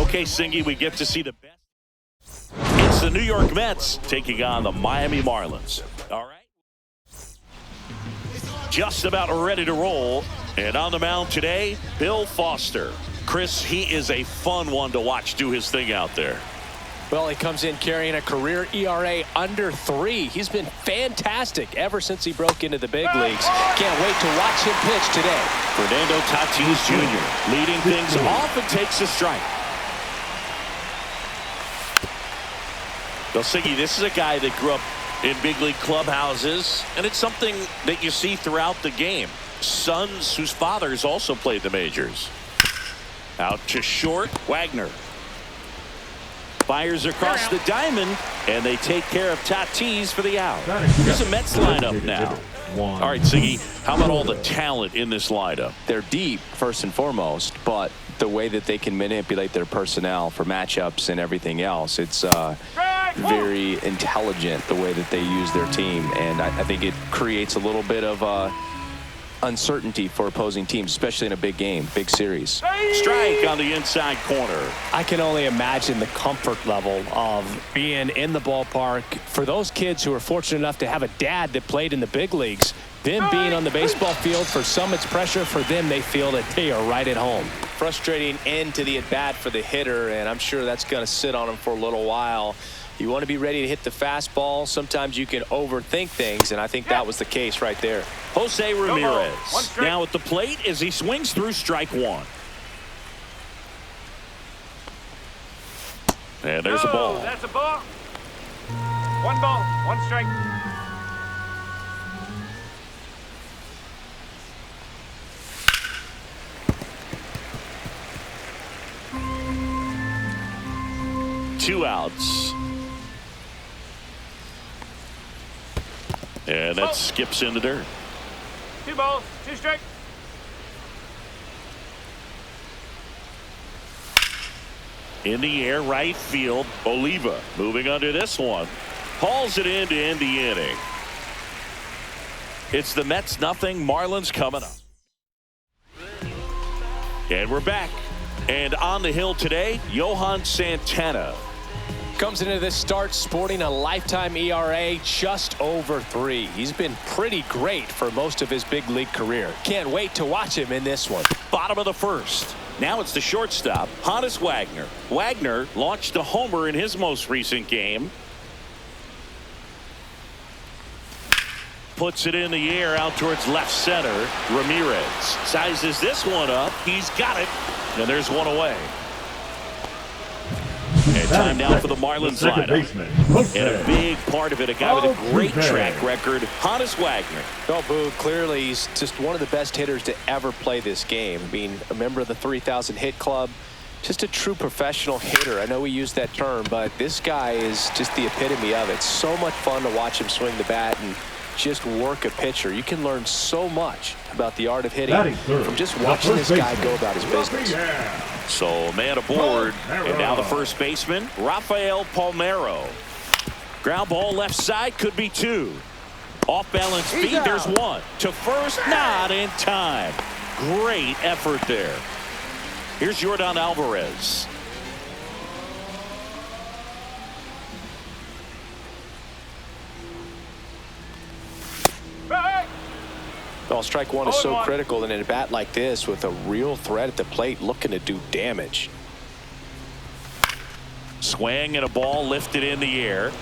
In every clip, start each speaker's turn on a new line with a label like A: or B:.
A: Okay, Singy, we get to see the best. It's the New York Mets taking on the Miami Marlins. All right. Just about ready to roll. And on the mound today, Bill Foster. Chris, he is a fun one to watch do his thing out there.
B: Well, he comes in carrying a career ERA under 3. He's been fantastic ever since he broke into the big leagues. Can't wait to watch him pitch today.
A: Fernando Tatis Jr. leading things off and takes a strike. Well, Siggy, this is a guy that grew up in big league clubhouses, and it's something that you see throughout the game. Sons whose fathers also played the majors. Out to short, Wagner. Fires across the diamond, and they take care of Tatis for the out. Here's a Mets lineup now. All right, Siggy, how about all the talent in this lineup?
B: They're deep, first and foremost, but the way that they can manipulate their personnel for matchups and everything else, it's very intelligent the way that they use their team, and I think it creates a little bit of uncertainty for opposing teams, especially in a big game, big series.
A: Strike on the inside corner.
B: I can only imagine the comfort level of being in the ballpark. For those kids who are fortunate enough to have a dad that played in the big leagues, them being on the baseball field, for some it's pressure. For them, they feel that they are right at home. Frustrating end to the at-bat for the hitter, and I'm sure that's going to sit on him for a little while. You want to be ready to hit the fastball. Sometimes you can overthink things, and I think that was the case right there.
A: Jose Ramirez now at the plate as he swings through strike one. And there's a ball.
C: That's a ball. 1 ball, 1 strike.
A: Two outs. And that skips in the dirt.
C: 2 balls, 2 strikes.
A: In the air, right field. Oliva moving under this one. Hauls it in to end the inning. It's the Mets nothing. Marlins coming up. And we're back. And on the hill today, Johan Santana.
B: Comes into this start sporting a lifetime ERA just over 3. He's been pretty great for most of his big league career. Can't wait to watch him in this one.
A: Bottom of the first. Now it's the shortstop, Honus Wagner. Wagner launched a homer in his most recent game. Puts it in the air out towards left center. Ramirez sizes this one up. He's got it. And there's one away. And time now for the Marlins lineup. And a big part of it, a guy with a great track record, Honus Wagner.
B: Well, Boo, clearly he's just one of the best hitters to ever play this game. Being a member of the 3,000 hit club, just a true professional hitter. I know we use that term, but this guy is just the epitome of it. So much fun to watch him swing the bat and just work a pitcher. You can learn so much about the art of hitting from just watching this guy go about his business.
A: So man aboard, and now the first baseman, Rafael Palmeiro. Ground ball left side, could be 2. Off balance feet, there's 1. To first, not in time. Great effort there. Here's Yordan Alvarez.
B: Well, strike one is so critical in a bat like this with a real threat at the plate looking to do damage.
A: Swing and a ball lifted in the air.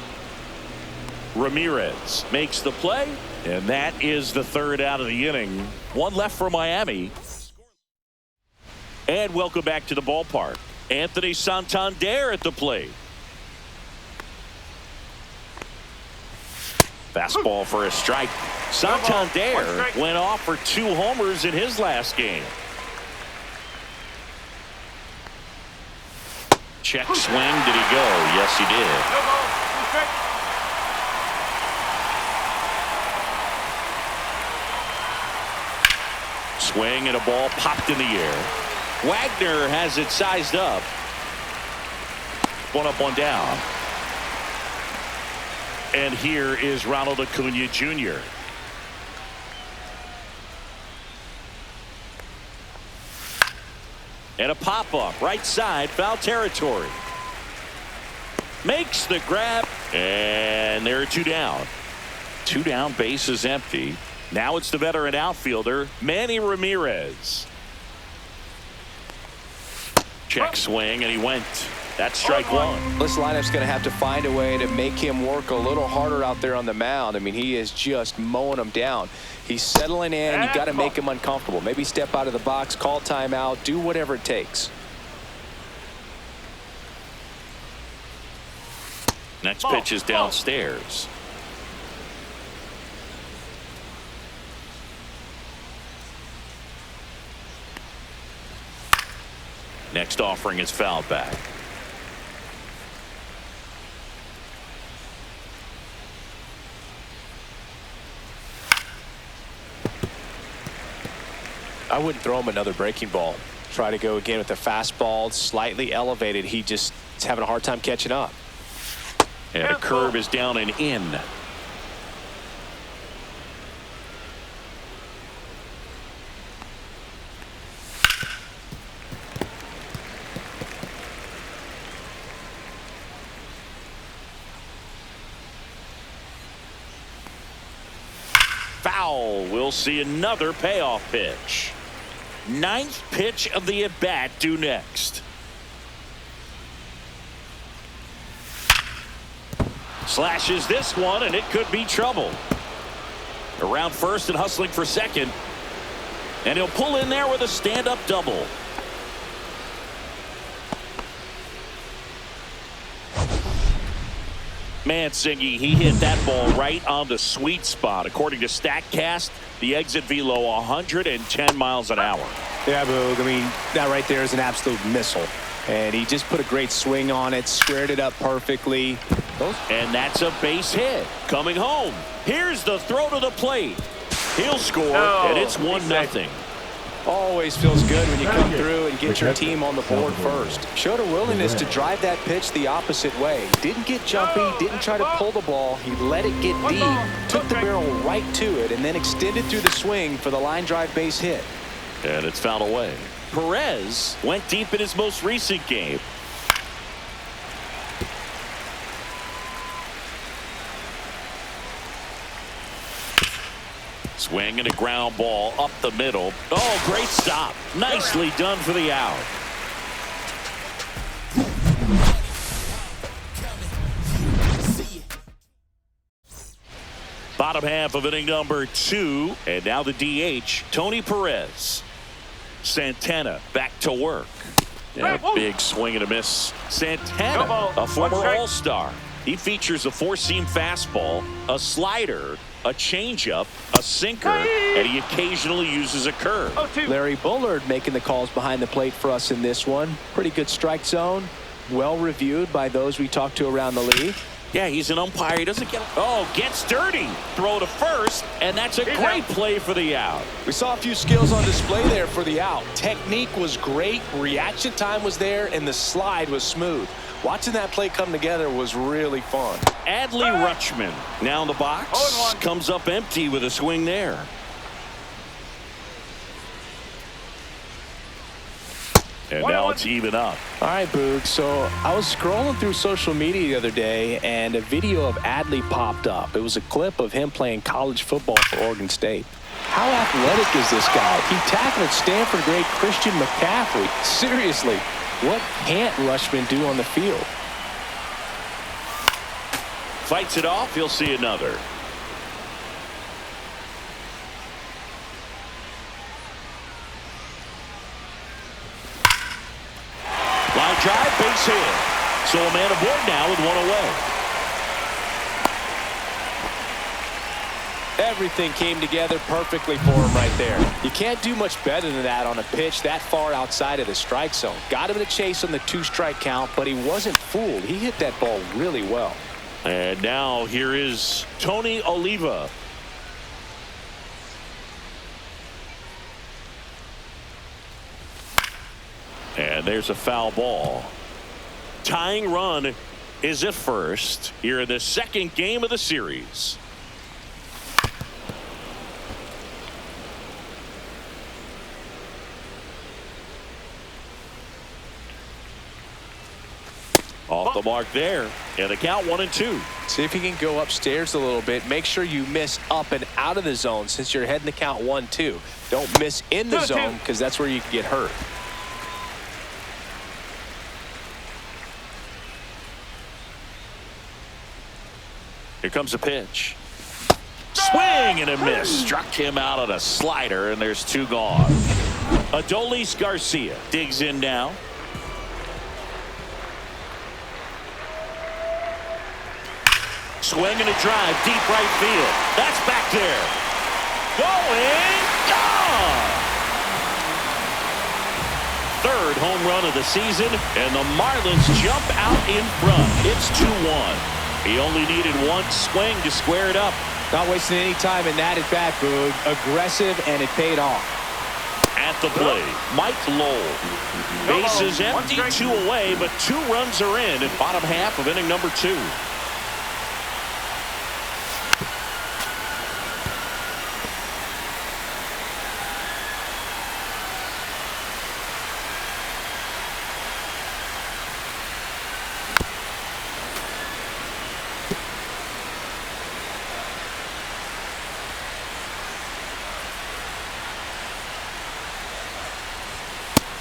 A: Ramirez makes the play, and that is the 3rd out of the inning. 1 left for Miami. And welcome back to the ballpark. Anthony Santander at the plate. Fastball for a strike. Santander went off for 2 homers in his last game. Check swing. Did he go? Yes, he did. Swing and a ball popped in the air. Wagner has it sized up. 1 up, 1 down. And here is Ronald Acuna Jr. And a pop-up right side, foul territory. Makes the grab, and there are 2 down. 2 down, base is empty. Now it's the veteran outfielder, Manny Ramirez. Check swing, and he went. That's strike 1.
B: This lineup's going to have to find a way to make him work a little harder out there on the mound. I mean, he is just mowing them down. He's settling in. You got to make him uncomfortable. Maybe step out of the box, call timeout, do whatever it takes.
A: Next pitch is downstairs. Next offering is fouled back.
B: I wouldn't throw him another breaking ball. Try to go again with the fastball, slightly elevated. He just is having a hard time catching up.
A: And a curve is down and in. Foul. We'll see another payoff pitch. 9th pitch of the at-bat due next. Slashes this one, and it could be trouble. Around first and hustling for second. And he'll pull in there with a stand-up double. Mansingy, he hit that ball right on the sweet spot. According to StatCast, the exit velo 110 miles an hour.
B: Yeah, Boog. I mean, that right there is an absolute missile. And he just put a great swing on it, squared it up perfectly.
A: And that's a base hit. Coming home. Here's the throw to the plate. He'll score, and it's 1-0.
B: Always feels good when you come through and get your team on the board first. Showed a willingness to drive that pitch the opposite way. Didn't get jumpy, didn't try to pull the ball. He let it get deep, took the barrel right to it, and then extended through the swing for the line drive base hit.
A: And it's fouled away. Perez went deep in his most recent game. Swing and a ground ball up the middle. Oh, great stop. Nicely done for the out. Bottom half of inning number 2. And now the DH, Tony Perez. Santana back to work. And a big swing and a miss. Santana, a former All-Star. He features a 4-seam fastball, a slider, a changeup, a sinker, and he occasionally uses a curve.
B: Larry Bullard making the calls behind the plate for us in this one. Pretty good strike zone. Well reviewed by those we talked to around the league.
A: Yeah, he's an umpire. He doesn't get... Oh, gets dirty. Throw to first, and that's a great play for the out.
B: We saw a few skills on display there for the out. Technique was great, reaction time was there, and the slide was smooth. Watching that play come together was really fun.
A: Adley Rutschman now in the box. Comes up empty with a swing there. And now it's even up.
B: All right, Boog. So I was scrolling through social media the other day, and a video of Adley popped up. It was a clip of him playing college football for Oregon State. How athletic is this guy? He tackled Stanford great Christian McCaffrey. Seriously, what can't Rutschman do on the field?
A: Fights it off. He'll see another. Line drive, base hit. So a man aboard now with one away.
B: Everything came together perfectly for him right there. You can't do much better than that on a pitch that far outside of the strike zone. Got him in a chase on the 2-strike count, but he wasn't fooled. He hit that ball really well.
A: And now here is Tony Oliva. And there's a foul ball. Tying run is at first here in the second game of the series. Off the mark there. And the count 1-2.
B: See if you can go upstairs a little bit. Make sure you miss up and out of the zone since you're heading the count 1-2. Don't miss in the zone because that's where you can get hurt.
A: Here comes a pitch. Swing and a miss. Struck him out on a slider, and there's 2 gone. Adolis Garcia digs in now. Swing and a drive, deep right field. That's back there. Going, gone! 3rd home run of the season, and the Marlins jump out in front. It's 2-1. He only needed 1 swing to square it up.
B: Not wasting any time in that at bat, Boog. Aggressive, and it paid off.
A: At the plate, Mike Lowell. Bases empty, 2 away, but 2 runs are in bottom half of inning number 2.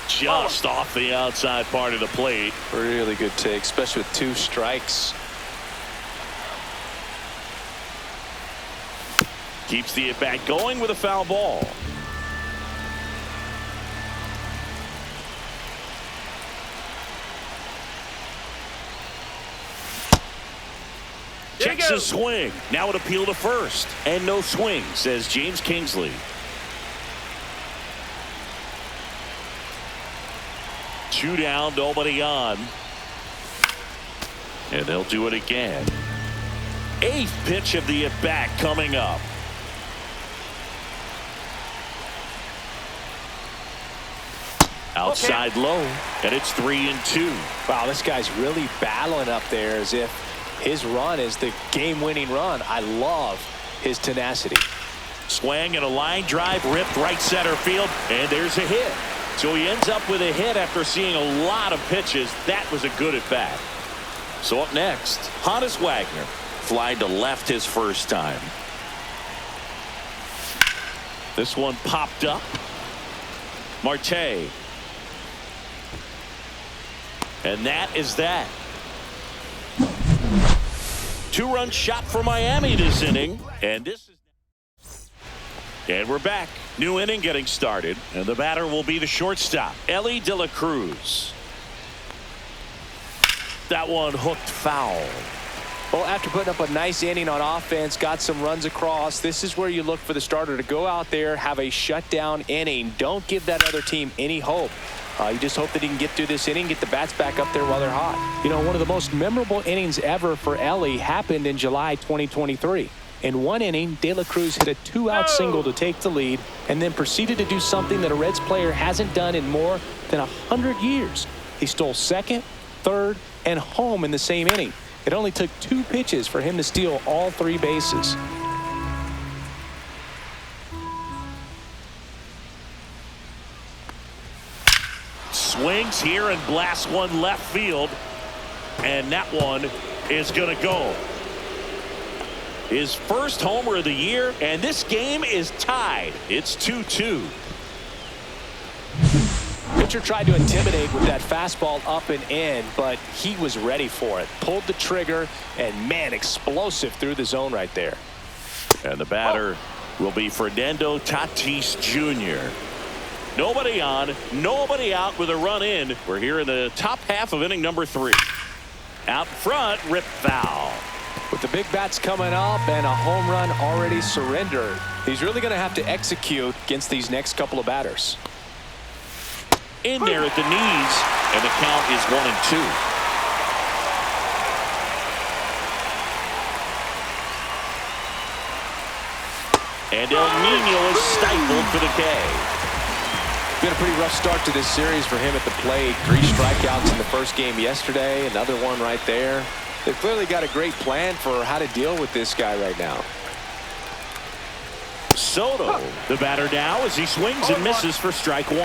A: Just off the outside part of the plate.
B: Really good take, especially with 2 strikes.
A: Keeps the at-bat going with a foul ball. Checks a swing. Now an appeal to first. And no swing, says James Kingsley. 2 down, nobody on. And they'll do it again. 8th pitch of the at-bat coming up. Outside low, and it's 3-2.
B: Wow, this guy's really battling up there as if his run is the game-winning run. I love his tenacity.
A: Swing and a line drive ripped right center field, and there's a hit. So he ends up with a hit after seeing a lot of pitches. That was a good at bat. So up next, Honus Wagner flying to left his first time. This one popped up. Marte. And that is that. 2-run shot for Miami this inning. And we're back. New inning getting started. And the batter will be the shortstop, Elly De La Cruz. That one hooked foul.
B: Well, after putting up a nice inning on offense, got some runs across, this is where you look for the starter to go out there, have a shutdown inning. Don't give that other team any hope. You just hope that he can get through this inning, get the bats back up there while they're hot. You know, one of the most memorable innings ever for Elly happened in July 2023. In one inning, De La Cruz hit a 2-out single to take the lead and then proceeded to do something that a Reds player hasn't done in more than 100 years. He stole second, third, and home in the same inning. It only took 2 pitches for him to steal all 3 bases.
A: Swings here and blasts one left field. And that one is going to go. His first homer of the year, and this game is tied. It's 2-2.
B: Pitcher tried to intimidate with that fastball up and in, but he was ready for it. Pulled the trigger, and man, explosive through the zone right there.
A: And the batter will be Fernando Tatis Jr. Nobody on, nobody out with a run in. We're here in the top half of inning number 3. Out front, rip foul.
B: With the big bats coming up and a home run already surrendered, he's really going to have to execute against these next couple of batters.
A: In there at the knees, and the count is 1-2. And El Nino is stifled for the K.
B: Been a pretty rough start to this series for him at the plate. 3 strikeouts in the first game yesterday, another one right there. They've clearly got a great plan for how to deal with this guy right now.
A: Soto, the batter now, as he swings and misses for strike 1.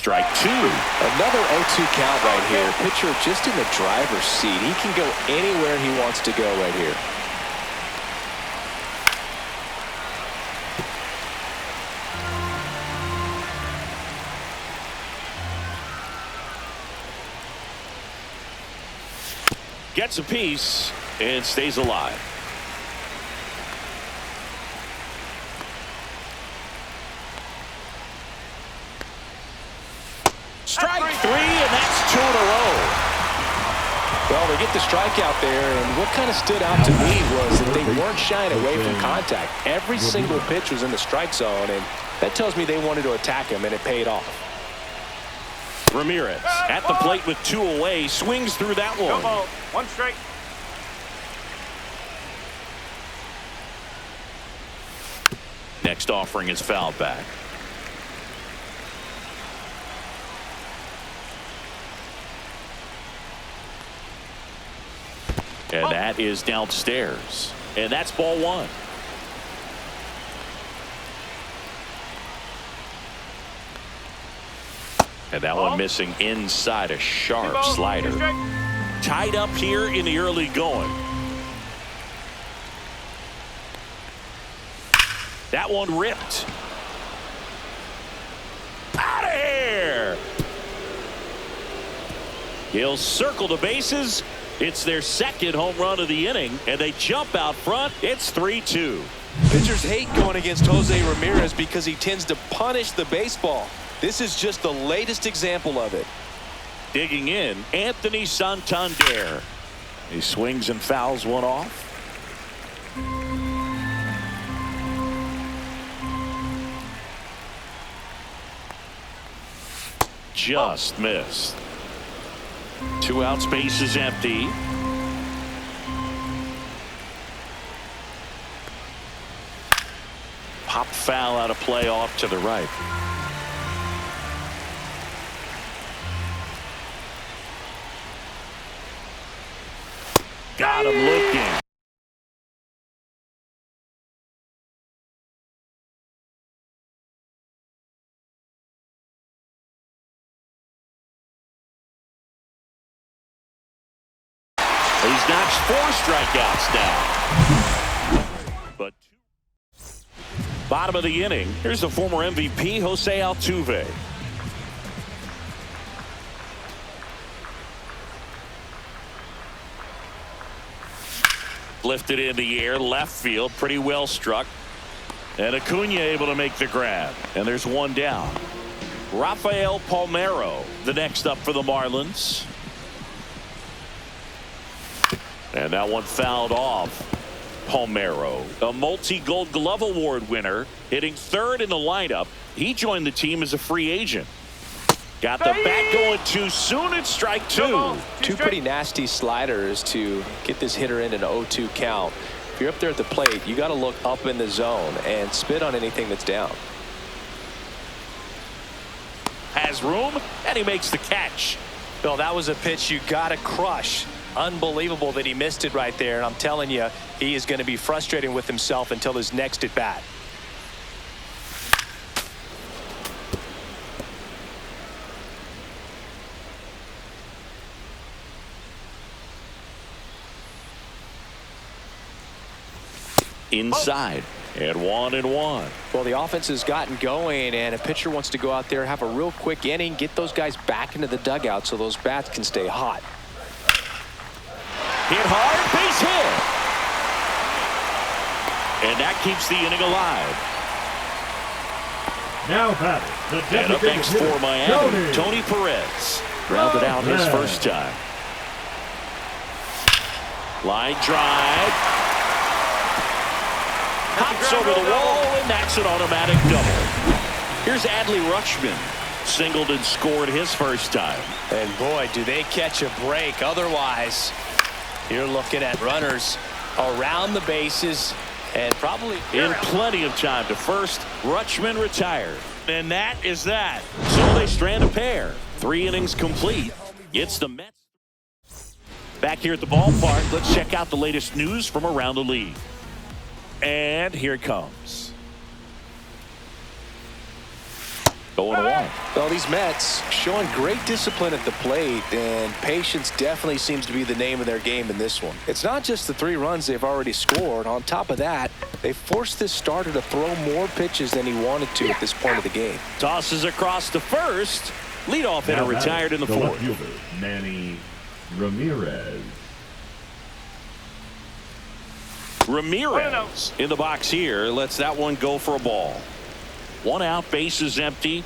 A: strike two.
B: Another 0-2 count right here. Pitcher just in the driver's seat. He can go anywhere he wants to go right here.
A: Gets a piece and stays alive. Strike three, and that's 2 in a row.
B: Well, they get the strikeout there, and what kind of stood out to me was that they weren't shying away from contact. Every single pitch was in the strike zone, and that tells me they wanted to attack him, and it paid off.
A: Ramirez at the plate with 2 away, swings through that one.
C: 1 strike.
A: Next offering is fouled back. And that is downstairs. And that's ball 1. And that one missing inside a sharp slider. Tied up here in the early going. That one ripped. Out of here. He'll circle the bases. It's their second home run of the inning, and they jump out front. It's 3-2.
B: Pitchers hate going against Jose Ramirez because he tends to punish the baseball. This is just the latest example of it.
A: Digging in, Anthony Santander. He swings and fouls one off. Just missed. 2 outs, base is empty. Pop foul out of play off to the right. Got him looking. He's notched 4 strikeouts now. But bottom of the inning, here's the former MVP, Jose Altuve. Lifted in the air, left field, pretty well struck. And Acuna able to make the grab. And there's 1 down. Rafael Palmeiro, the next up for the Marlins. And that one fouled off. Palmeiro, a multi-Gold Glove Award winner, hitting 3rd in the lineup. He joined the team as a free agent. Got the bat going too soon. It's strike 2.
B: 2 pretty nasty sliders to get this hitter in an 0-2 count. If you're up there at the plate, you got to look up in the zone and spit on anything that's down.
A: Has room, and he makes the catch.
B: Bill, that was a pitch you got to crush. Unbelievable that he missed it right there. And I'm telling you, he is going to be frustrated with himself until his next at bat.
A: Inside, and 1-1.
B: Well, the offense has gotten going, and a pitcher wants to go out there, have a real quick inning, get those guys back into the dugout so those bats can stay hot.
A: Hit hard, base hit. And that keeps the inning alive.
D: Now batting, the
A: and up next for Miami, Tony Perez. Grounded out his first time. Line drive. Hops over the wall, and that's an automatic double. Here's Adley Rutschman. Singled and scored his first time.
B: And boy, do they catch a break. Otherwise, you're looking at runners around the bases and probably
A: in plenty of time to first. Rutschman retired. And that is that. So they strand a pair. 3 innings complete. It's the Mets. Back here at the ballpark, let's check out the latest news from around the league. And here it comes. 0-1.
B: Well, these Mets showing great discipline at the plate, and patience definitely seems to be the name of their game in this one. It's not just the 3 runs they've already scored. On top of that, they forced this starter to throw more pitches than he wanted to at this point of the game.
A: Tosses across to first. Leadoff hitter retired in the 4th.
D: Manny Ramirez.
A: Ramirez in the box here. Lets that one go for a ball. 1 out, base is empty.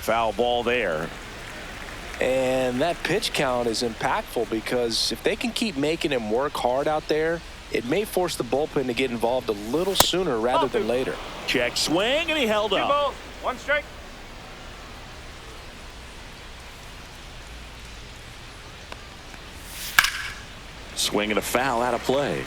A: Foul ball there.
B: And that pitch count is impactful because if they can keep making him work hard out there, it may force the bullpen to get involved a little sooner rather than later.
A: Check swing, and he held
C: 2
A: up.
C: balls, 1 strike.
A: Swing and a foul out of play.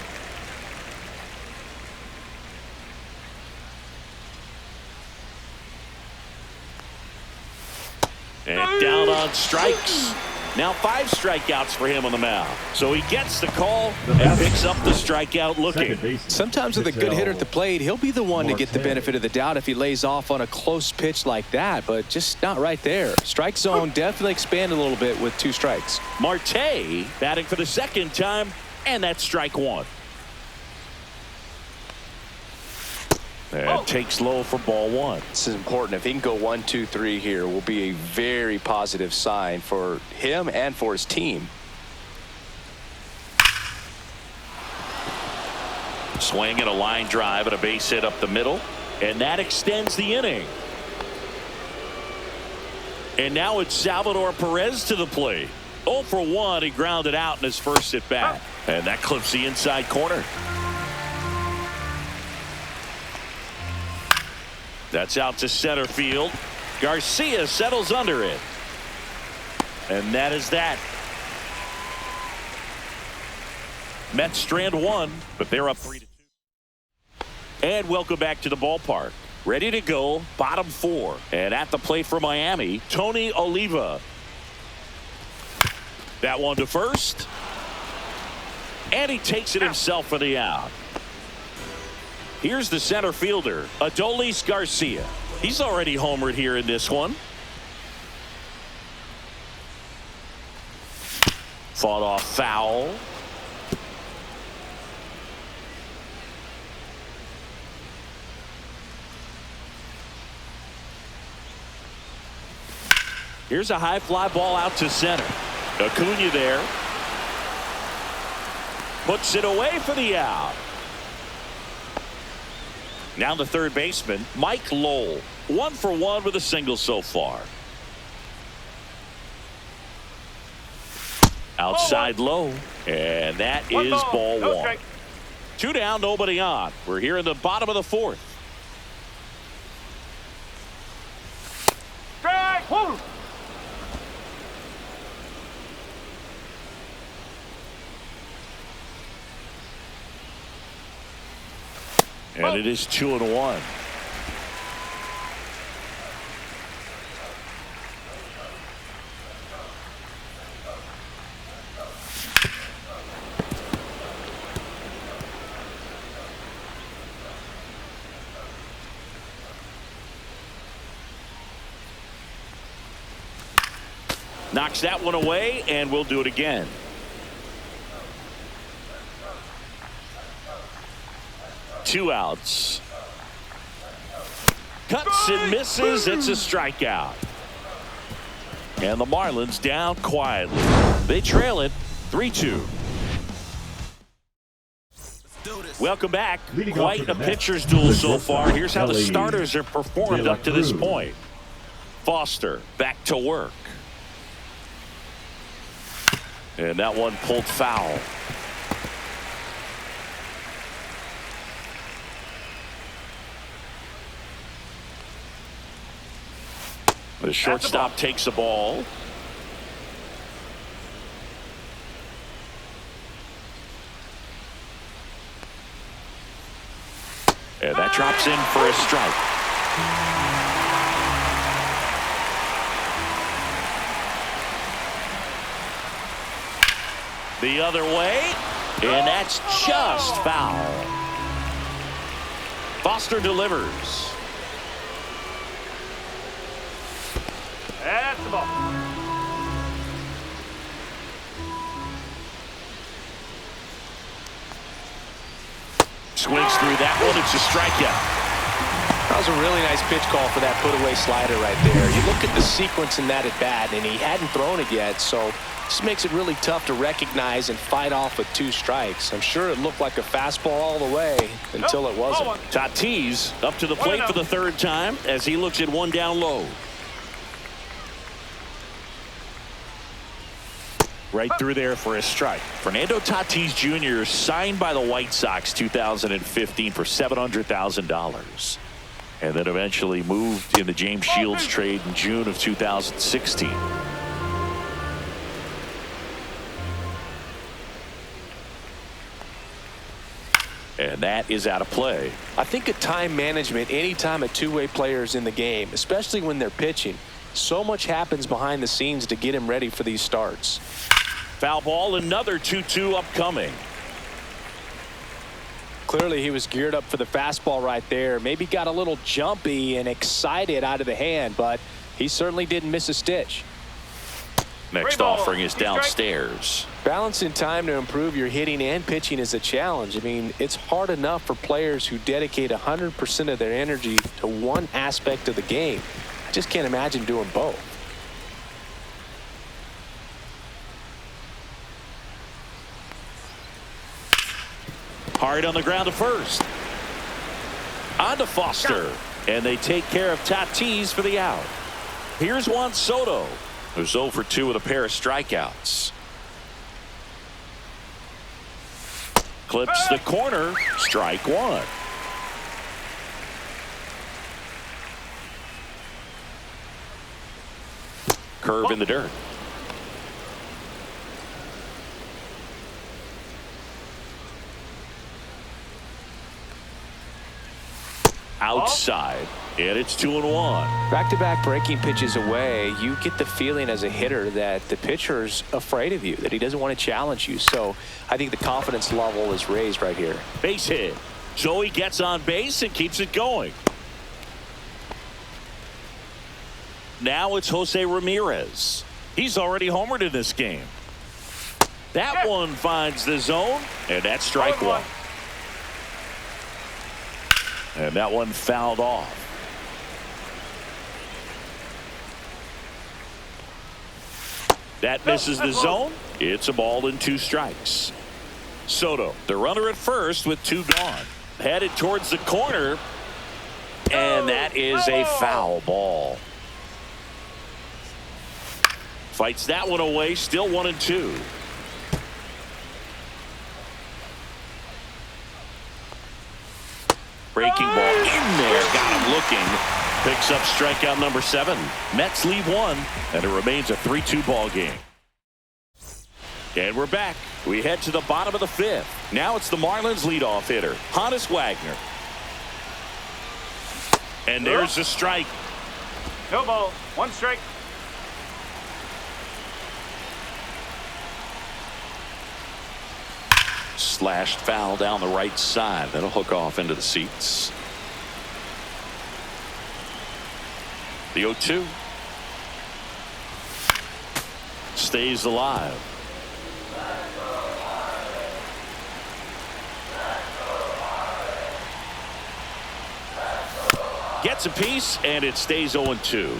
A: And down on strikes. Now 5 strikeouts for him on the mound. So he gets the call and picks up the strikeout looking.
B: Sometimes with a good hitter at the plate, he'll be the one to get the benefit of the doubt if he lays off on a close pitch like that, but just not right there. Strike zone definitely expanded a little bit with 2 strikes.
A: Marte batting for the 2nd time, and that's strike 1. And takes low for ball 1.
B: This is important. If he can go 1, 2, 3 here, will be a very positive sign for him and for his team.
A: Swing and a line drive and a base hit up the middle, and that extends the inning. And now it's Salvador Perez to the plate. 0 for 1. He grounded out in his first at bat, and that clips the inside corner. That's out to center field. Garcia settles under it. And that is that. Mets strand 1, but they're up 3-2. And welcome back to the ballpark. Ready to go, bottom 4. And at the plate for Miami, Tony Oliva. That one to first. And he takes it himself for the out. Here's the center fielder, Adolis Garcia. He's already homered here in this one. Fought off foul. Here's a high fly ball out to center. Acuna there. Puts it away for the out. Now the third baseman, Mike Lowell. 1 for 1 with a single so far. Outside low. And that is ball 1. 2 down, nobody on. We're here in the bottom of the 4th.
C: Strike! Whoa.
A: And it is 2-1. Knocks that one away, and we'll do it again. Two outs. Cuts and misses. It's a strikeout. And the Marlins down quietly. They trail it 3-2. Welcome back. Quite a pitcher's duel so far. Here's how the starters have performed up to this point. Foster back to work. And that one pulled foul. The shortstop takes the ball. And that drops in for a strike. The other way, and that's just foul. Foster delivers.
C: That's the ball.
A: Swings through that one. It's a strikeout.
B: That was a really nice pitch call for that put-away slider right there. You look at the sequence in that at-bat, and he hadn't thrown it yet, so this makes it really tough to recognize and fight off with 2 strikes. I'm sure it looked like a fastball all the way until it wasn't.
A: Tatis up to the plate for the 3rd time as he looks at 1 down low. Right through there for a strike. Fernando Tatis Jr. signed by the White Sox 2015 for $700,000. And then eventually moved in the James Shields trade in June of 2016. And that is out of play.
B: I think at time management, anytime a two-way player is in the game, especially when they're pitching, so much happens behind the scenes to get him ready for these starts.
A: Foul ball, another 2-2 upcoming.
B: Clearly he was geared up for the fastball right there. Maybe got a little jumpy and excited out of the hand, but he certainly didn't miss a stitch.
A: Next offering is downstairs.
B: Balancing time to improve your hitting and pitching is a challenge. I mean, it's hard enough for players who dedicate 100% of their energy to one aspect of the game. I just can't imagine doing both.
A: Hard on the ground to first. On to Foster. And they take care of Tatis for the out. Here's Juan Soto, who's 0 for 2 with a pair of strikeouts. Clips the corner. Strike 1. Curve in the dirt. Outside, and it's 2-1.
B: Back-to-back breaking pitches away, you get the feeling as a hitter that the pitcher's afraid of you, that he doesn't want to challenge you. So I think the confidence level is raised right here.
A: Base hit. So he gets on base and keeps it going. Now it's Jose Ramirez. He's already homered in this game. That one finds the zone, and that's strike 1. And that one fouled off. That misses the zone. It's a ball and 2 strikes. Soto, the runner at first with 2 gone. Headed towards the corner. And that is a foul ball. Fights that one away. Still 1-2. Breaking ball in there. Got him looking. Picks up strikeout number 7. Mets lead 1, and it remains a 3-2 ball game. And we're back. We head to the bottom of the 5th. Now it's the Marlins leadoff hitter, Honus Wagner. And there's the strike.
C: No ball. 1 strike.
A: Slashed foul down the right side. That'll hook off into the seats. The 0-2. Stays alive. Gets a piece, and it stays 0-2.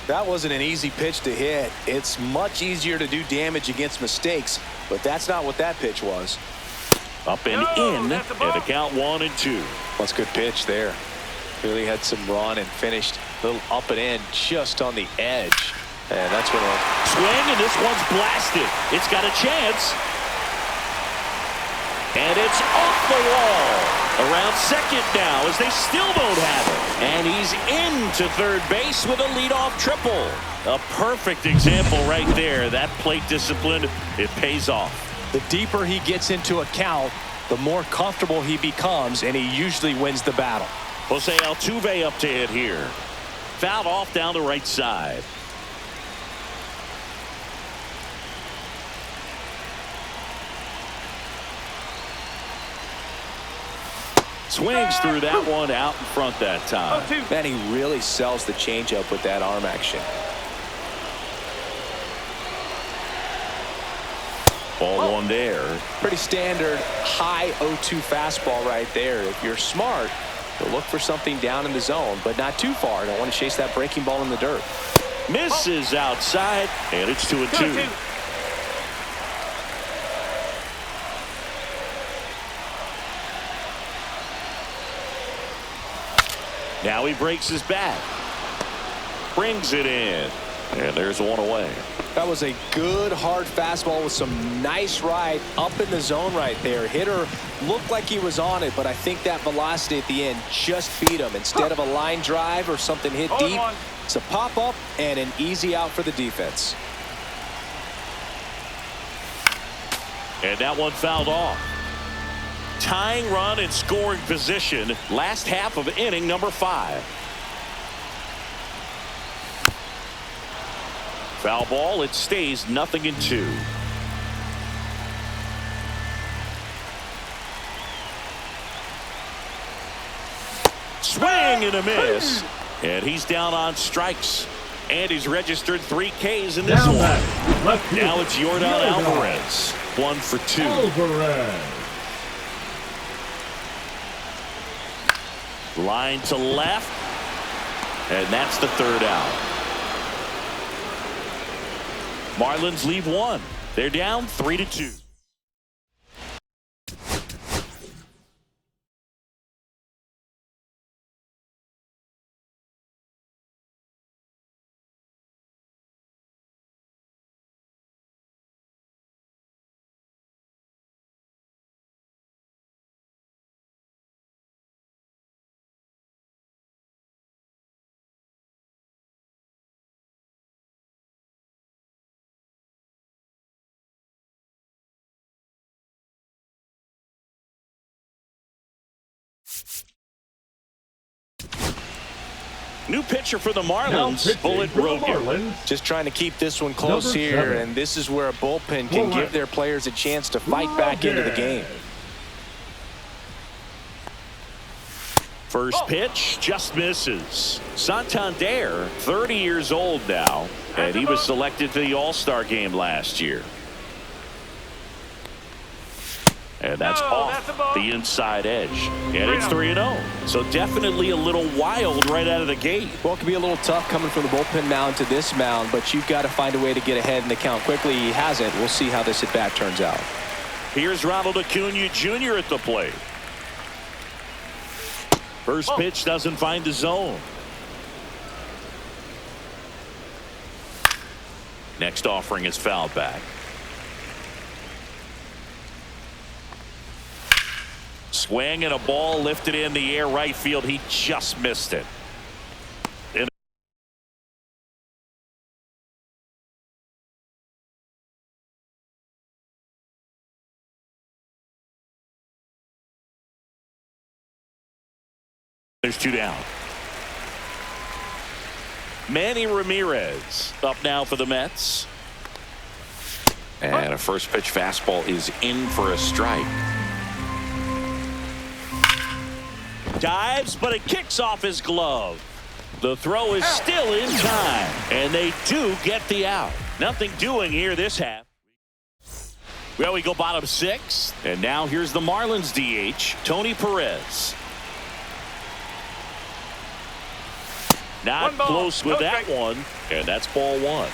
B: That wasn't an easy pitch to hit. It's much easier to do damage against mistakes, but that's not what that pitch was.
A: Up and in, and a count 1-2.
B: That's a good pitch there. Really had some run and finished a little up and in just on the edge. And that's when a
A: swing, and this one's blasted. It's got a chance. And it's off the wall. Around second now as they still don't have it. And he's into third base with a leadoff triple. A perfect example right there. That plate discipline, it pays off.
B: The deeper he gets into a count, the more comfortable he becomes, and he usually wins the battle.
A: Jose Altuve up to hit here. Fouled off down the right side. Swings through that one out in front that time.
B: Man, he really sells the changeup with that arm action.
A: Ball one there.
B: Pretty standard high 0-2 fastball right there. If you're smart, you'll look for something down in the zone, but not too far. Don't want to chase that breaking ball in the dirt.
A: Misses outside, and it's 2-2. Now he breaks his bat. Brings it in. And there's one away.
B: That was a good hard fastball with some nice ride up in the zone right there. Hitter looked like he was on it, but I think that velocity at the end just beat him. Instead of a line drive or something hit deep, it's a pop up and an easy out for the defense.
A: And that one fouled off. Tying run in scoring position. Last half of inning number 5. Foul ball. It stays 0-2. Swing and a miss. And he's down on strikes. And he's registered 3 Ks in this one. Now it's Yordan Alvarez. 1 for 2.
D: Alvarez.
A: Line to left. And that's the 3rd out. Marlins leave 1. They're down 3-2. New pitcher for the Marlins, Bullet Rogan.
B: Just trying to keep this one close here,
D: 7.
B: and this is where a bullpen can give their players a chance to fight back into the game.
A: First pitch just misses. Santander, 30 years old now, and he was selected to the All-Star game last year. And that's off the inside edge. And it's 3-0. So definitely a little wild right out of the gate.
B: Well, it can be a little tough coming from the bullpen mound to this mound, but you've got to find a way to get ahead in the count quickly. He hasn't. We'll see how this at-bat turns out.
A: Here's Ronald Acuna Jr. at the plate. First pitch doesn't find the zone. Next offering is fouled back. Swing and a ball lifted in the air right field. He just missed it. There's 2 down. Manny Ramirez up now for the Mets. And a first pitch fastball is in for a strike. Dives, but it kicks off his glove. The throw is still in time, and they do get the out. Nothing doing here this half. Well, we go bottom 6, and now here's the Marlins DH, Tony Perez. Not close with that one, and that's ball 1.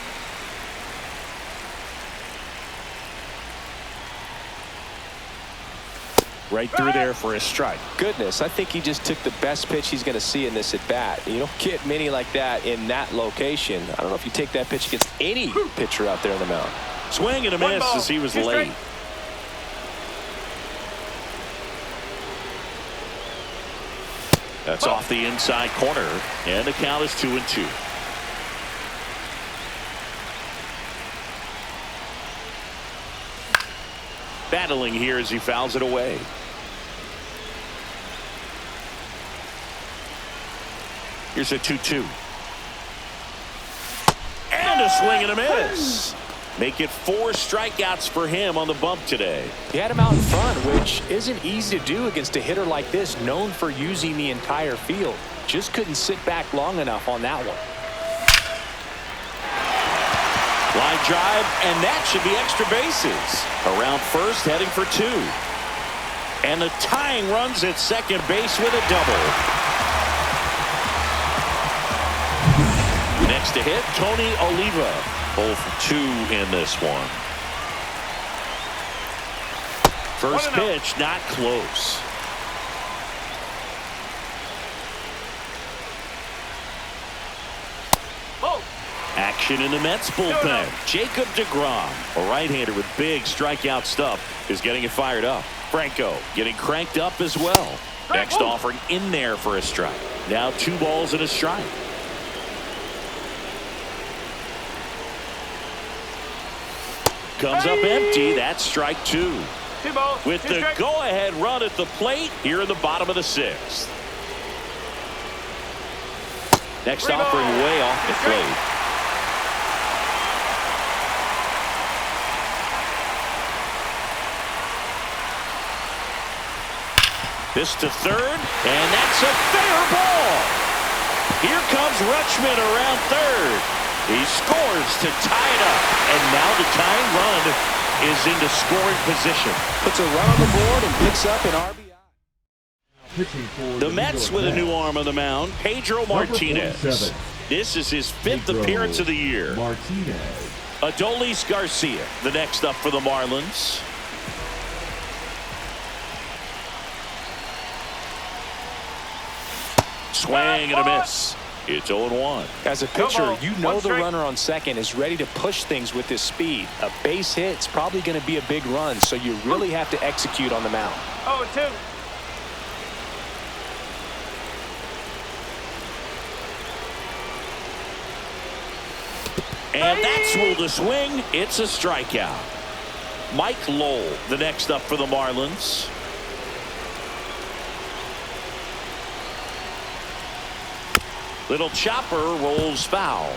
A: Right through there for a strike.
B: Goodness, I think he just took the best pitch he's going to see in this at-bat. You don't get many like that in that location. I don't know if you take that pitch against any pitcher out there on the mound.
A: Swing and a miss as he was late. That's off the inside corner, and the count is 2-2. Battling here as he fouls it away. Here's a 2-2. And a swing and a miss. Make it 4 strikeouts for him on the bump today.
B: He had him out in front, which isn't easy to do against a hitter like this, known for using the entire field. Just couldn't sit back long enough on that one.
A: Line drive, and that should be extra bases. Around first, heading for 2. And the tying runs at second base with a double. Next to hit, Tony Oliva. 0 for 2 in this one. First pitch, not close. Action in the Mets bullpen. Jacob deGrom, a right-hander with big strikeout stuff, is getting it fired up. Franco getting cranked up as well. Next offering in there for a strike. Now 2 balls and a strike. Comes up empty. That's strike 2.
C: 2 balls.
A: With the go-ahead run at the plate here in the bottom of the 6th. Next offering way off the plate. This to third, and that's a fair ball. Here comes Rutschman around third. He scores to tie it up, and now the tying run is into scoring position.
B: Puts a run on the board and picks up an RBI.
A: The Mets with a new arm on the mound, Pedro Martinez. This is his 5th appearance of the year. Adolis Garcia, the next up for the Marlins. Swing and a miss. It's 0-1.
B: As a pitcher, you know the runner on second is ready to push things with his speed. A base hit's probably going to be a big run, so you really have to execute on the mound.
C: 0-2.
A: And that's ruled a swing. It's a strikeout. Mike Lowell, the next up for the Marlins. Little chopper rolls foul.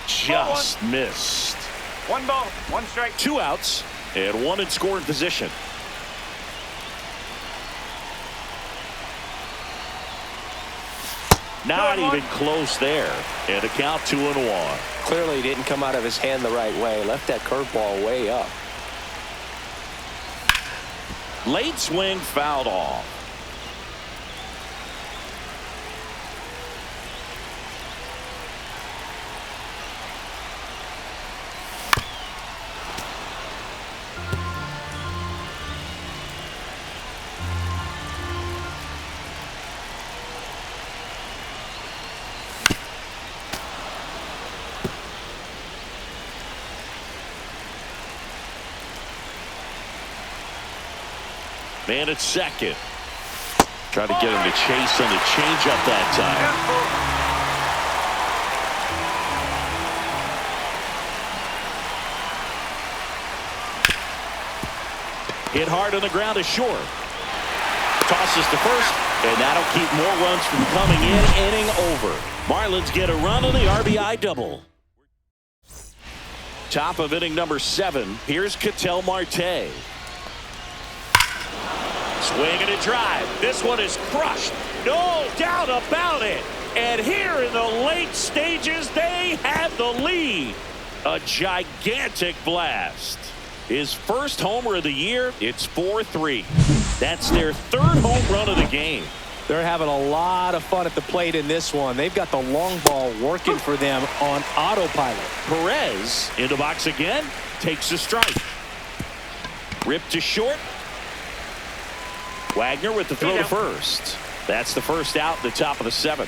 A: Just missed.
C: 1 ball, 1 strike.
A: 2 outs and 1 in scoring position. Not even close there. And a count 2-1.
B: Clearly didn't come out of his hand the right way. Left that curveball way up.
A: Late swing fouled off. Man at second. Try to get him to chase on the changeup that time. Hit hard on the ground is short. Tosses to first, and that'll keep more runs from coming in. Inning over. Marlins get a run on the RBI double. Top of inning number 7. Here's Ketel Marte. Swing and a drive. This one is crushed. No doubt about it. And here in the late stages, they have the lead. A gigantic blast. His first homer of the year, it's 4-3. That's their 3rd home run of the game.
B: They're having a lot of fun at the plate in this one. They've got the long ball working for them on autopilot.
A: Perez in the box again, takes a strike. Ripped to short. Wagner with the throw to first. That's the first out at the top of the 7th.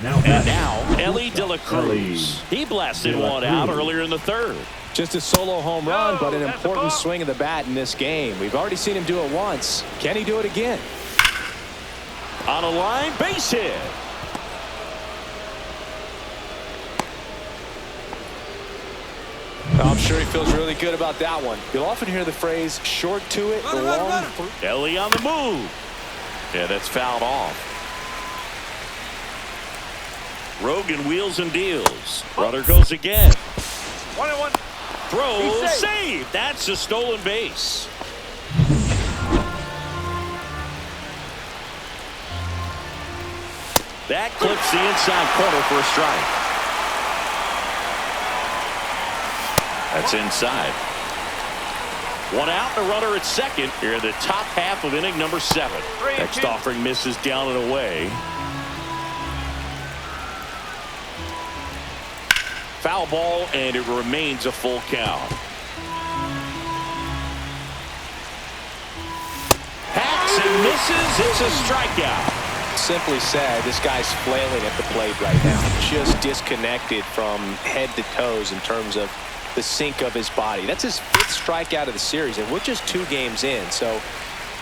A: And now, Ellie De La Cruz. He blasted one out earlier in the 3rd.
B: Just a solo home run, but an important swing of the bat in this game. We've already seen him do it once. Can he do it again?
A: On a line, base hit.
B: I'm sure he feels really good about that one. You'll often hear the phrase, short to it, long through.
A: Ellie on the move. Yeah, that's fouled off. Rogan wheels and deals. Runner goes again.
C: 1-1.
A: Throw, save. That's a stolen base. That clips the inside corner for a strike. That's inside. One out, the runner at second. Here in the top half of inning number 7. Next offering misses down and away. Foul ball, and it remains a full count. Hacks and misses. It's a strikeout.
B: Simply said, this guy's flailing at the plate right now. Just disconnected from head to toes in terms of the sink of his body. That's his 5th strikeout of the series, and we're just 2 games in. So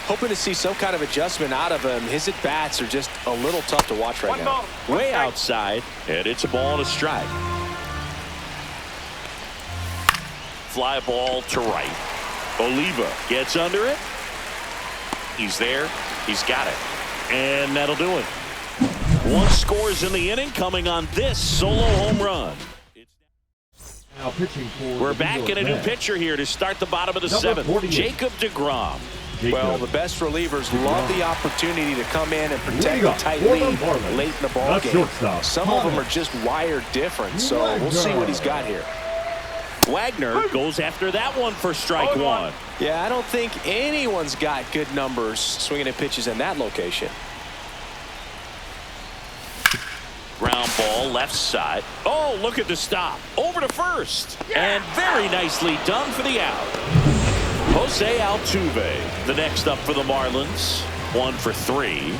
B: hoping to see some kind of adjustment out of him. His at-bats are just a little tough to watch right now.
A: Way outside, and it's a ball and a strike. Fly ball to right. Oliva gets under it. He's there. He's got it. And that'll do it. 1 scores in the inning, coming on this solo home run.
D: Now pitching for
A: We're back in a new pitcher here to start the bottom of the 7th. Jacob deGrom.
B: Well, the best relievers love the opportunity to come in and protect a tight lead late in the ball game. Some of them are just wired different, so we'll see what he's got here.
A: Wagner goes after that one for strike 1.
B: Yeah, I don't think anyone's got good numbers swinging at pitches in that location.
A: Ground ball left side. Oh, look at the stop. Over to first. And very nicely done for the out. Jose Altuve, the next up for the Marlins. 1 for 3.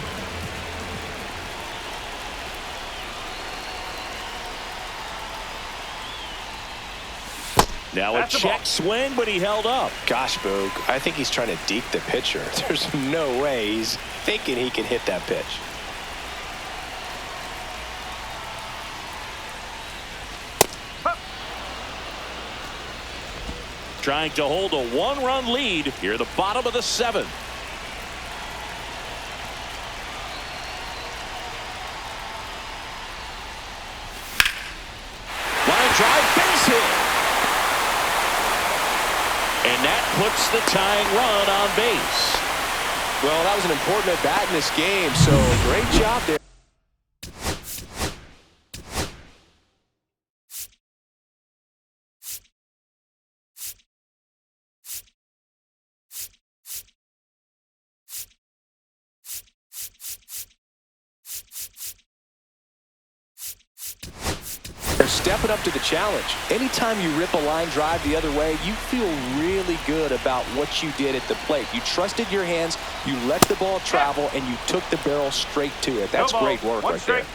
A: Now a check swing, but he held up.
B: Gosh, Boog, I think he's trying to deke the pitcher. There's no way he's thinking he can hit that pitch.
A: Trying to hold a 1-run lead here at the bottom of the 7th. Line drive, base hit. And that puts the tying run on base.
B: Well, that was an important at bat in this game, so great job there. They're stepping up to the challenge. Anytime you rip a line drive the other way, you feel really good about what you did at the plate. You trusted your hands, you let the ball travel, and you took the barrel straight to it. That's great work right there.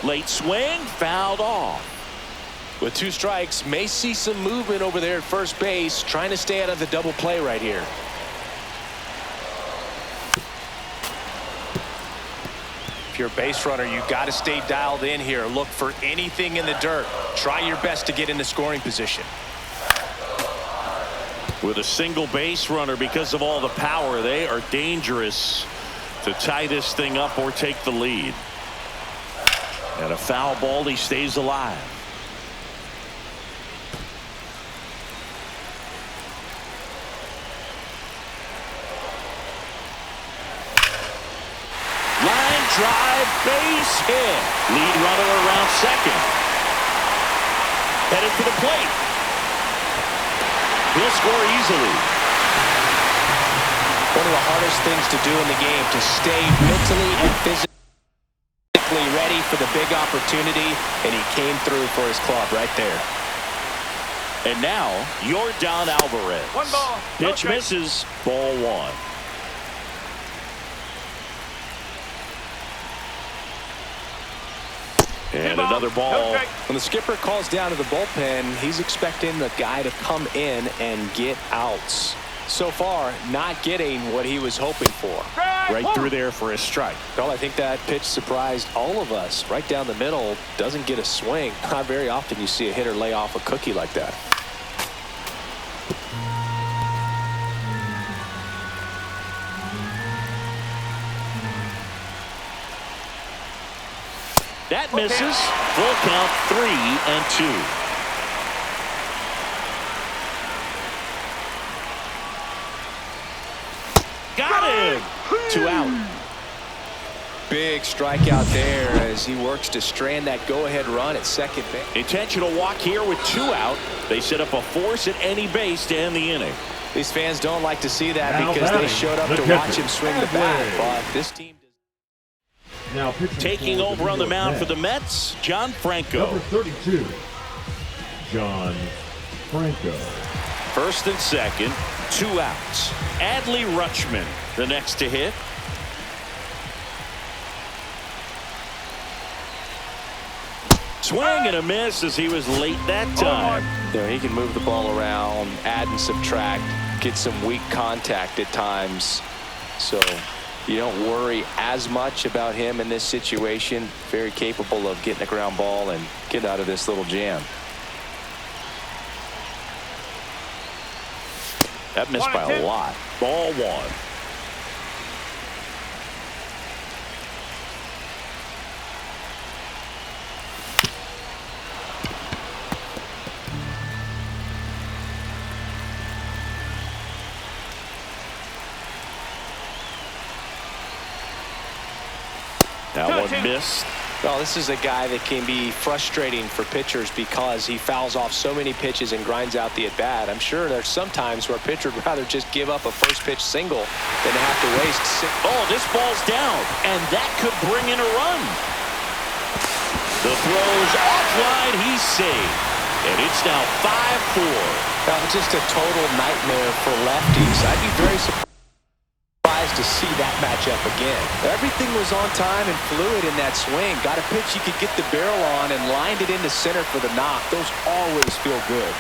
A: Late swing, fouled off.
B: With 2 strikes, may see some movement over there at first base, trying to stay out of the double play right here. If you're a base runner, you got to stay dialed in here. Look for anything in the dirt. Try your best to get into scoring position.
A: With a single base runner, because of all the power, they are dangerous to tie this thing up or take the lead. And a foul ball, he stays alive. Line drive, base hit. Lead runner around second. Headed for the plate. He'll score easily.
B: One of the hardest things to do in the game, to stay mentally and physically ready for the big opportunity, and he came through for his club right there.
A: And now, Yordan Alvarez.
C: 1 ball.
A: Pitch misses. Ball 1. And another ball.
B: When the skipper calls down to the bullpen, he's expecting the guy to come in and get outs. So far, not getting what he was hoping for.
A: Right through there for a strike.
B: Well, I think that pitch surprised all of us. Right down the middle, doesn't get a swing. Not very often you see a hitter lay off a cookie like that.
A: That misses. Full count, 3-2. Got him. 2 out.
B: Big strikeout there as he works to strand that go-ahead run at second base.
A: Intentional walk here with 2 out. They set up a force at any base to end the inning.
B: These fans don't like to see that
D: Now
B: because they
D: batting,
B: showed up
D: the
B: to
D: catcher.
B: watch him swing the bat. But this team
D: Now pitching
A: Taking
D: for
A: over
D: the
A: on the
D: New York
A: mound for
D: Mets,
A: the Mets, John Franco.
D: number 32, John Franco.
A: First and second, 2 outs. Adley Rutschman, the next to hit. Swing and a miss as he was late that time.
B: You know, he can move the ball around, add and subtract, get some weak contact at times. So you don't worry as much about him in this situation. Very capable of getting a ground ball and get out of this little jam.
A: That missed by a lot. Ball 1. That one missed.
B: Well, this is a guy that can be frustrating for pitchers because he fouls off so many pitches and grinds out the at-bat. I'm sure there's some times where a pitcher would rather just give up a first-pitch single than to have to waste 6.
A: Oh, this ball's down, and that could bring in a run. The throw's offline. He's saved, and it's now 5-4.
B: That was just a total nightmare for lefties. I'd be very surprised to see that matchup again. Everything was on time and fluid in that swing. Got a pitch you could get the barrel on and lined it into center for the knock. Those always feel good.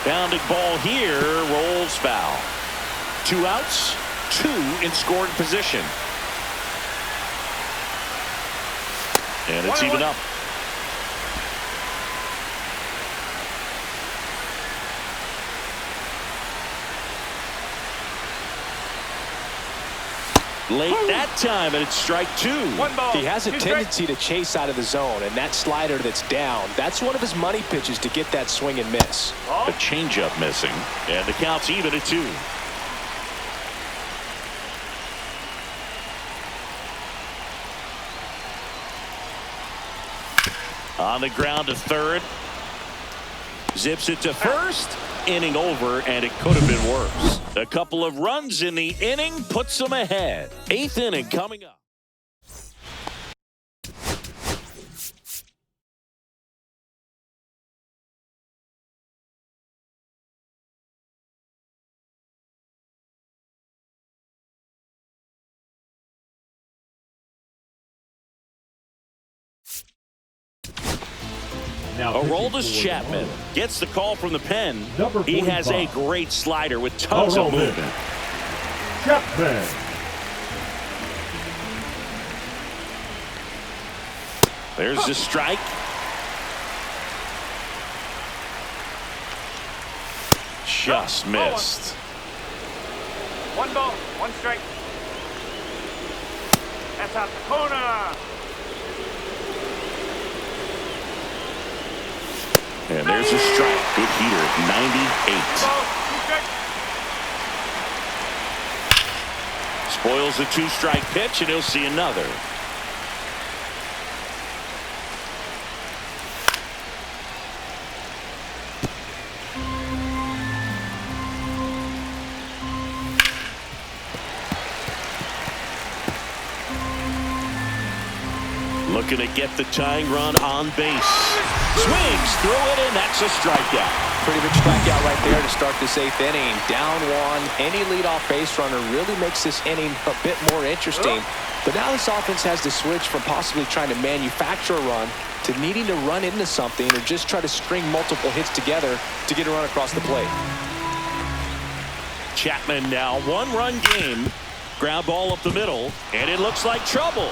A: Bounding ball here, rolls foul. 2 outs, 2 in scoring position. And it's even up. Late that time, and it's strike 2.
C: 1 ball.
B: He has a
C: 2
B: tendency to chase out of the zone, and that slider that's down, that's one of his money pitches to get that swing and miss.
A: A changeup missing, and the count's even at 2. On the ground to third. Zips it to first. Inning over, and it could have been worse. A couple of runs in the inning puts them ahead. 8th inning coming up.
D: Now
A: Aroldis Chapman gets the call from the pen.
D: Number
A: He has a
D: 45.
A: great slider with tons of movement.
D: Chapman.
A: There's the strike. Just missed.
C: 1 ball, 1 strike. That's out the corner.
A: And there's a strike. Good heater at 98.
C: Ball, 2 strikes.
A: Spoils the 2-strike pitch, and he'll see another. Looking to get the tying run on base. Swings through it, and that's a strikeout.
B: Pretty big strikeout right there to start this 8th inning. Down 1. Any leadoff base runner really makes this inning a bit more interesting. But now this offense has to switch from possibly trying to manufacture a run to needing to run into something or just try to string multiple hits together to get a run across the plate.
A: Chapman now 1-run game. Ground ball up the middle, and it looks like trouble.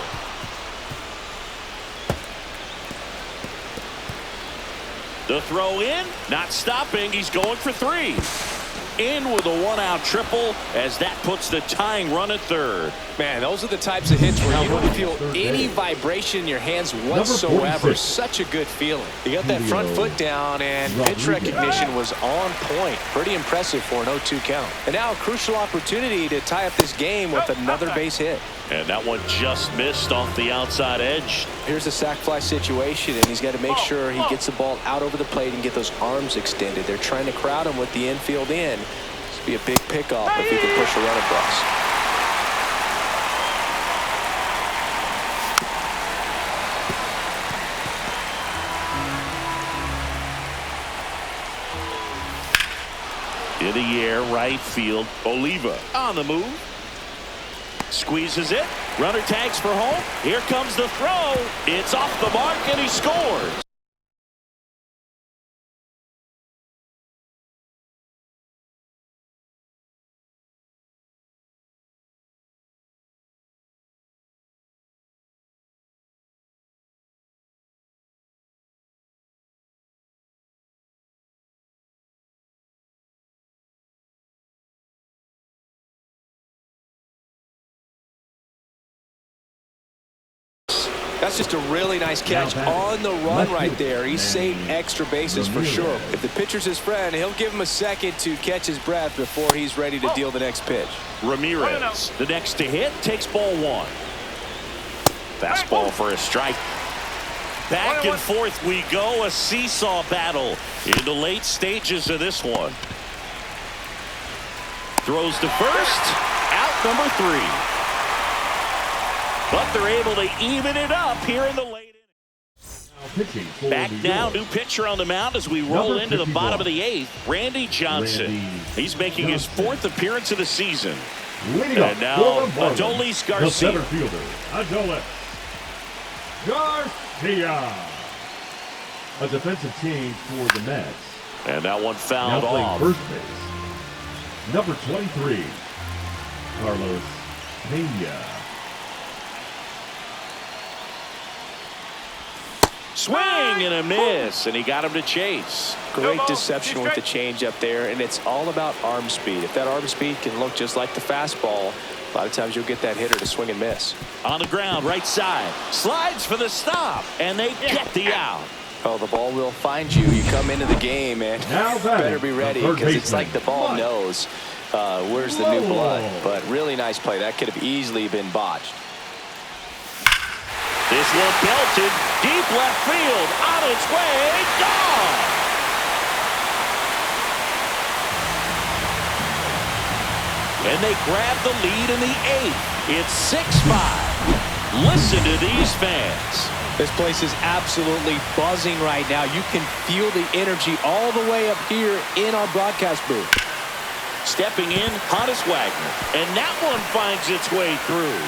A: The throw in, not stopping. He's going for 3. In with a 1-out triple as that puts the tying run at third.
B: Man, those are the types of hits where you don't feel any vibration in your hands whatsoever. Such a good feeling. You got that front foot down, and pitch recognition was on point. Pretty impressive for an 0-2 count. And now a crucial opportunity to tie up this game with another base hit.
A: And that one just missed off the outside edge.
B: Here's a sac fly situation, and he's got to make sure he gets the ball out over the plate and get those arms extended. They're trying to crowd him with the infield in. This would be a big pickoff if he can push a run across.
A: In the air, right field. Oliva on the move. Squeezes it. Runner tags for home. Here comes the throw. It's off the mark, and he scores.
B: That's just a really nice catch on the run right there. He saved extra bases for sure. If the pitcher's his friend, he'll give him a second to catch his breath before he's ready to deal the next pitch.
A: Ramirez, the next to hit, takes ball one. Fastball for a strike. Back and forth we go, a seesaw battle in the late stages of this one. Throws to first, out number 3. But they're able to even it up here in the late inning. Back now, new pitcher on the mound as we roll into the bottom of the 8th. Randy Johnson. He's making his 4th appearance of the season. And now, Adolis Garcia.
D: The center fielder, Adolis Garcia. A defensive change for the Mets.
A: And that one fouled
D: now
A: off.
D: First base. Number 23, Carlos Pena.
A: Swing and a miss, and he got him to chase.
B: Great deception with the changeup there, and it's all about arm speed. If that arm speed can look just like the fastball, a lot of times you'll get that hitter to swing and miss.
A: On the ground, right side, slides for the stop, and they get the out.
B: Oh, the ball will find you. You come into the game, and better be ready because it's like the ball knows where's the new blood. But really nice play. That could have easily been botched.
A: This one belted deep left field, on its way, gone. And they grab the lead in the 8th. It's 6-5. Listen to these fans.
B: This place is absolutely buzzing right now. You can feel the energy all the way up here in our broadcast booth.
A: Stepping in, Honus Wagner. And that one finds its way through.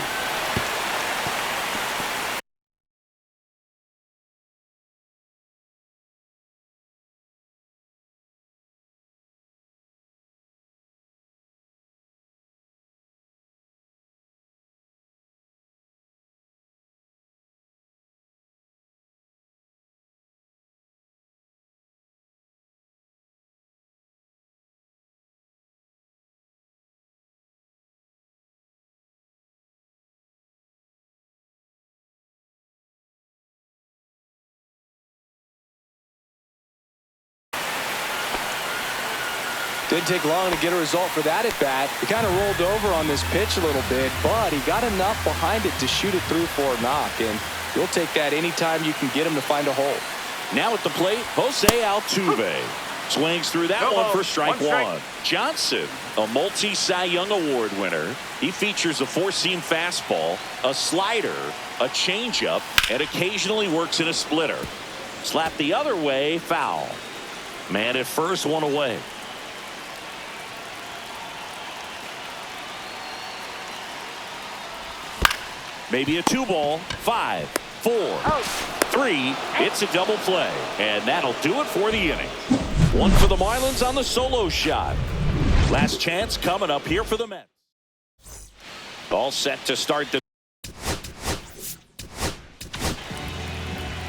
B: Didn't take long to get a result for that at bat. He kind of rolled over on this pitch a little bit, but he got enough behind it to shoot it through for a knock. And you'll take that anytime you can get him to find a hole.
A: Now at the plate, Jose Altuve. Swings through that one for strike one. Johnson, a multi-Cy Young Award winner. He features a four-seam fastball, a slider, a changeup, and occasionally works in a splitter. Slap the other way, foul. Man at first, one away. Maybe a 2-ball, 5, 4, 3. It's a double play, and that'll do it for the inning. One for the Marlins on the solo shot. Last chance coming up here for the Mets. All set to start the.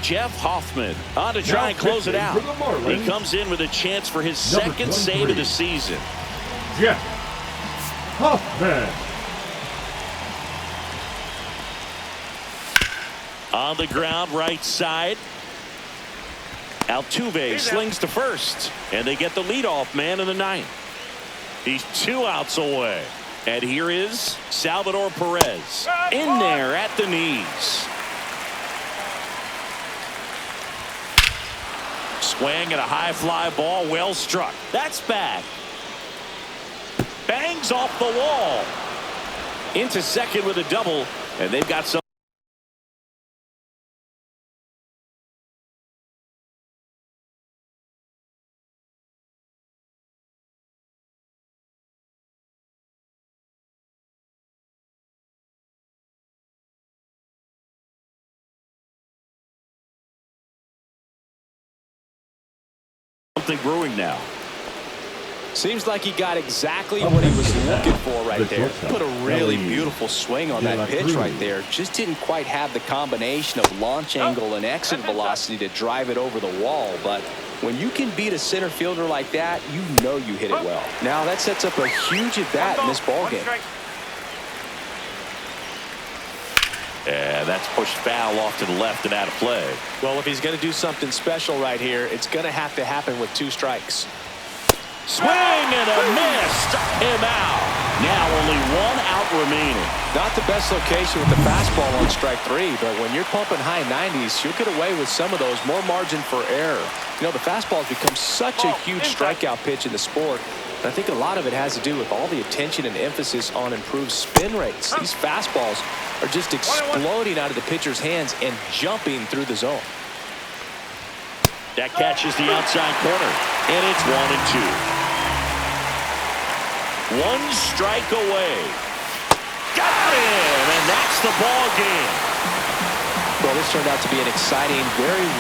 A: Jeff Hoffman on to try and close it out. He comes in with a chance for his second save of the season.
D: Jeff Hoffman.
A: On the ground, right side. Altuve slings to first, and they get the leadoff man in the ninth. He's 2 outs away. And here is Salvador Perez in there at the knees. Swing and a high fly ball, well struck. That's back. Bangs off the wall. Into second with a double, and they've got some. Something brewing now.
B: Seems like he got exactly what he was looking for right there. Put a really beautiful swing on that pitch right there. Just didn't quite have the combination of launch angle and exit velocity to drive it over the wall. But when you can beat a center fielder like that, you know you hit it well. Now that sets up a huge at bat in this ballgame.
A: And that's pushed foul off to the left and out of play.
B: Well, if he's going to do something special right here, it's going to have to happen with 2 strikes.
A: Swing and a miss. Struck him out. Now only 1 out remaining.
B: Not the best location with the fastball on strike 3, but when you're pumping high 90s, you'll get away with some of those. More margin for error. You know, the fastball has become such a huge strikeout pitch in the sport. And I think a lot of it has to do with all the attention and emphasis on improved spin rates. These fastballs are just exploding out of the pitcher's hands and jumping through the zone.
A: That catches the outside corner, and it's 1-2. 1 strike away. Got him, and that's the ball game.
B: Well, this turned out to be an exciting, very